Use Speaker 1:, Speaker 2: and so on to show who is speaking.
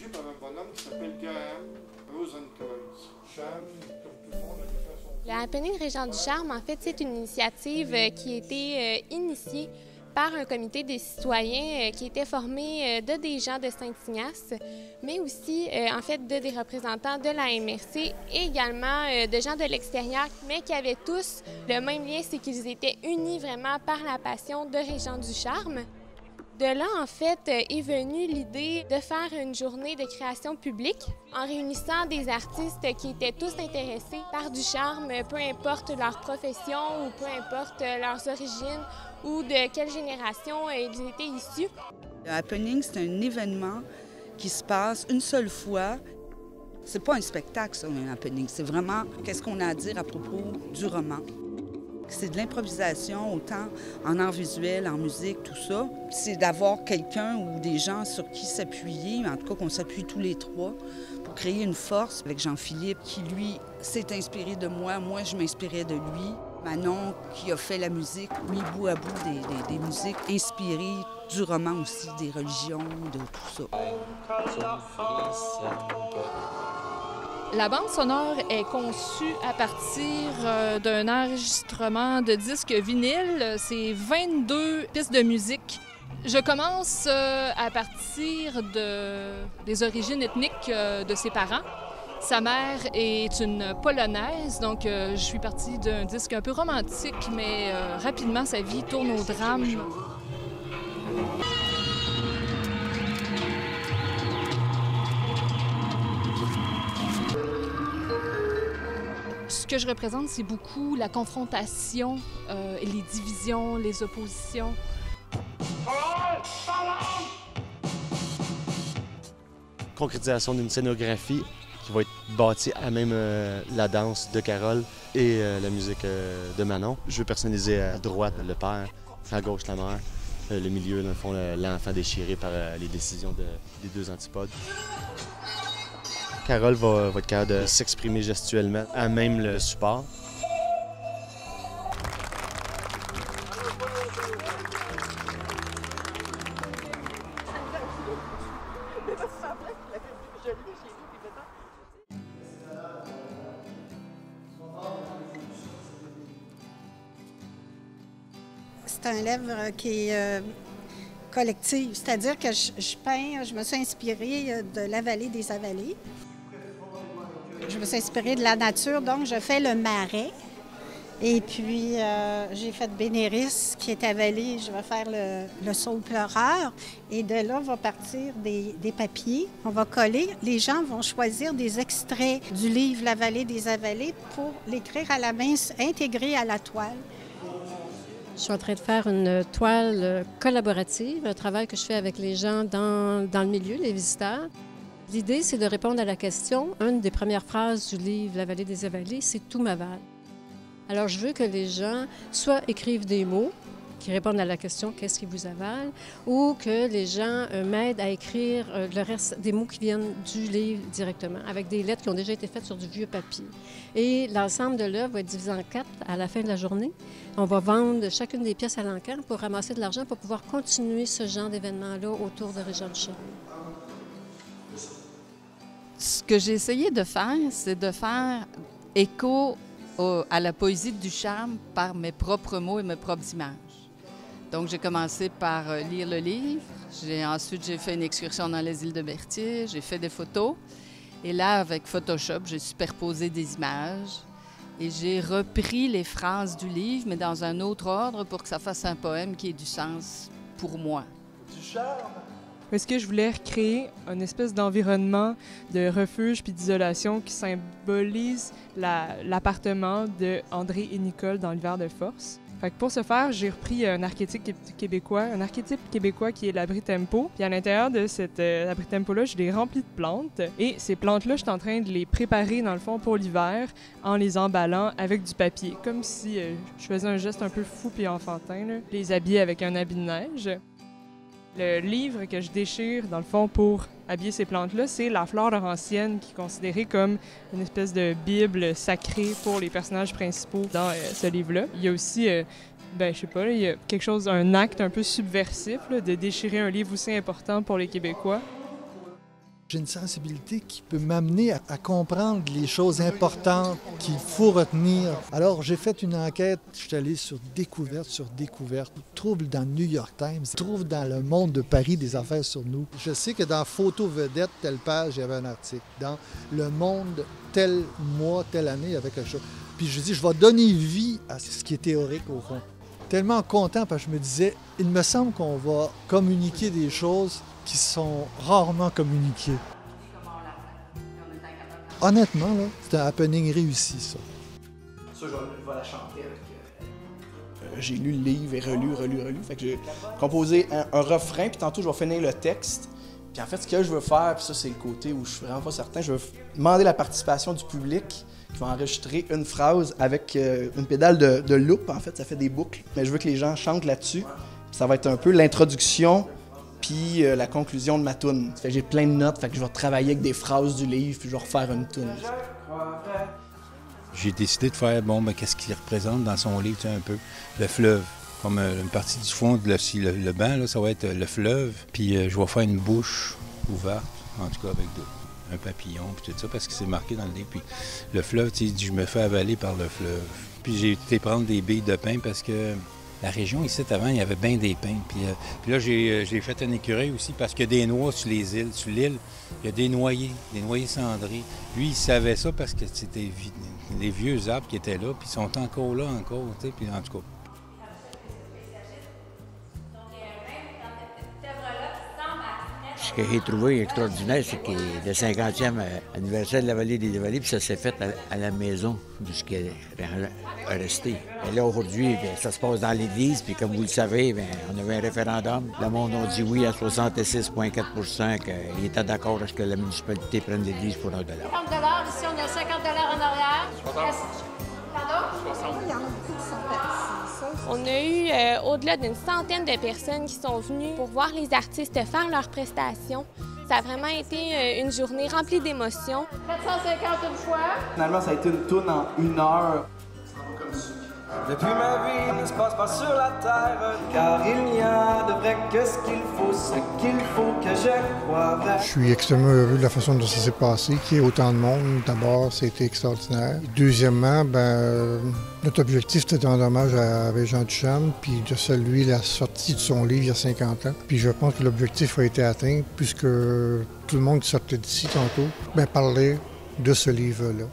Speaker 1: dirigé par un bonhomme qui s'appelle Graham Rosenkranz. Charme, comme tout le monde, a fait son...
Speaker 2: Le Happening Régent du Charme, en fait, c'est une initiative qui a été initiée par un comité des citoyens qui était formé de des gens de Saint-Ignace, mais aussi, en fait, de des représentants de la MRC et également de gens de l'extérieur, mais qui avaient tous le même lien, c'est qu'ils étaient unis vraiment par la passion de Régent du Charme. De là, en fait, est venue l'idée de faire une journée de création publique en réunissant des artistes qui étaient tous intéressés par du charme, peu importe leur profession ou peu importe leurs origines ou de quelle génération ils étaient issus.
Speaker 3: Le Happening, c'est un événement qui se passe une seule fois. C'est pas un spectacle, ça, un happening. C'est vraiment qu'est-ce qu'on a à dire à propos du roman. C'est de l'improvisation, autant en art visuel, en musique, tout ça. C'est d'avoir quelqu'un ou des gens sur qui s'appuyer, en tout cas qu'on s'appuie tous les trois, pour créer une force. Avec Jean-Philippe, qui, lui, s'est inspiré de moi. Moi, je m'inspirais de lui. Manon, qui a fait la musique, mis bout à bout des musiques inspirées du roman aussi, des religions, de tout ça.
Speaker 4: La bande sonore est conçue à partir d'un enregistrement de disques vinyle. C'est 22 pistes de musique. Je commence à partir des origines ethniques de ses parents. Sa mère est une Polonaise, donc je suis partie d'un disque un peu romantique, mais rapidement, sa vie tourne au drame. Ce que je représente, c'est beaucoup la confrontation, les divisions, les oppositions.
Speaker 5: Concrétisation d'une scénographie qui va être bâtie à même la danse de Carole et la musique de Manon. Je veux personnaliser à droite le père, à gauche la mère, le milieu, dans le fond, l'enfant déchiré par les décisions des deux antipodes. Carole va être capable de s'exprimer gestuellement à même le support.
Speaker 6: C'est un livre qui est collectif, c'est-à-dire que je peins, je me suis inspirée de la vallée des Avalées. Je me suis inspirée de la nature, donc je fais le marais. Et puis, j'ai fait Bénéris, qui est avalée. Je vais faire le saule pleureur. Et de là, va partir des papiers. On va coller. Les gens vont choisir des extraits du livre La vallée des Avalées pour l'écrire à la main, intégrer à la toile.
Speaker 7: Je suis en train de faire une toile collaborative, un travail que je fais avec les gens dans le milieu, les visiteurs. L'idée, c'est de répondre à la question. Une des premières phrases du livre La vallée des Avalées, c'est « Tout m'avale ». Alors, je veux que les gens soit écrivent des mots qui répondent à la question « Qu'est-ce qui vous avale ?» ou que les gens m'aident à écrire le reste des mots qui viennent du livre directement, avec des lettres qui ont déjà été faites sur du vieux papier. Et l'ensemble de l'œuvre va être divisé en 4 à la fin de la journée. On va vendre chacune des pièces à l'encan pour ramasser de l'argent pour pouvoir continuer ce genre d'événement-là autour de Régent du Charme.
Speaker 8: Ce que j'ai essayé de faire, c'est de faire écho à la poésie du charme par mes propres mots et mes propres images. Donc, j'ai commencé par lire le livre. Ensuite, j'ai fait une excursion dans les îles de Berthier. J'ai fait des photos. Et là, avec Photoshop, j'ai superposé des images. Et j'ai repris les phrases du livre, mais dans un autre ordre pour que ça fasse un poème qui ait du sens pour moi.
Speaker 1: Du charme!
Speaker 9: Est-ce que je voulais recréer une espèce d'environnement de refuge puis d'isolation qui symbolise l'appartement de André et Nicole dans l'hiver de force? Fait que pour ce faire, j'ai repris un archétype québécois qui est l'abri tempo. Puis à l'intérieur de cet abri tempo-là, je l'ai rempli de plantes. Et ces plantes-là, je suis en train de les préparer, dans le fond, pour l'hiver en les emballant avec du papier. Comme si je faisais un geste un peu fou puis enfantin, là. Les habiller avec un habit de neige. Le livre que je déchire, dans le fond, pour habiller ces plantes-là, c'est La fleur laurentienne, qui est considérée comme une espèce de bible sacrée pour les personnages principaux dans ce livre-là. Il y a aussi, je sais pas, il y a quelque chose, un acte un peu subversif là, de déchirer un livre aussi important pour les Québécois.
Speaker 10: J'ai une sensibilité qui peut m'amener à comprendre les choses importantes qu'il faut retenir. Alors, j'ai fait une enquête. Je suis allé sur découverte. Trouble dans le New York Times. Trouve dans le Monde de Paris des affaires sur nous. Je sais que dans Photo Vedette, telle page, il y avait un article. Dans Le Monde, tel mois, telle année, il y avait quelque chose. Puis je dis, je vais donner vie à ce qui est théorique au fond. Tellement content parce que je me disais, il me semble qu'on va communiquer des choses qui sont rarement communiquées. Honnêtement, là, c'est un happening réussi, ça.
Speaker 11: Ça, je vais la chanter avec... J'ai lu le livre et relu. Fait que j'ai composé un refrain, puis tantôt, je vais finir le texte. Puis en fait, ce que je veux faire, puis ça, c'est le côté où je suis vraiment pas certain, je veux demander la participation du public qui va enregistrer une phrase avec une pédale de loop. En fait, ça fait des boucles. Mais je veux que les gens chantent là-dessus. Ça va être un peu l'introduction puis la conclusion de ma toune. Fait que j'ai plein de notes, fait que je vais travailler avec des phrases du livre, puis je vais refaire une toune.
Speaker 12: J'ai décidé de faire, qu'est-ce qu'il représente dans son livre, tu sais, un peu, le fleuve. Comme une partie du fond, le banc, là, ça va être le fleuve, puis je vais faire une bouche ouverte, en tout cas avec un papillon, puis tout ça, parce que c'est marqué dans le livre. Puis le fleuve, tu sais, je me fais avaler par le fleuve. Puis j'ai été prendre des billes de pain parce que la région ici, avant, il y avait bien des pins. Puis là, j'ai fait un écureuil aussi parce qu'il y a des noix sur les îles. Sur l'île, il y a des noyers cendrés. Lui, il savait ça parce que c'était les vieux arbres qui étaient là, puis ils sont encore là, tu sais, puis en tout cas.
Speaker 13: Ce que j'ai trouvé extraordinaire, c'est que le 50e anniversaire de la Vallée des Vallées, puis ça s'est fait à la maison de ce qui est resté. Et là, aujourd'hui, ça se passe dans l'Église, puis comme vous le savez, on avait un référendum. Le monde a dit oui à 66,4 % qu'il était d'accord à ce que la municipalité prenne l'Église pour $1.
Speaker 14: 50 $, ici on a 50 $ en arrière.
Speaker 2: 60. Pardon? 60. On a eu au-delà d'une centaine de personnes qui sont venues pour voir les artistes faire leurs prestations. Ça a vraiment été une journée remplie d'émotions.
Speaker 14: 450 une fois.
Speaker 11: Finalement, ça a été une toune en 1 heure.
Speaker 15: Depuis ma vie ne se passe pas sur la terre, car il n'y a de vrai que ce qu'il faut que je crois vrai.
Speaker 16: Je suis extrêmement heureux de la façon dont ça s'est passé, qu'il y ait autant de monde. D'abord, c'était extraordinaire. Deuxièmement, notre objectif était de rendre hommage à Jean Ducharme, puis de saluer la sortie de son livre il y a 50 ans. Puis je pense que l'objectif a été atteint, puisque tout le monde qui sortait d'ici tantôt parlait de ce livre-là.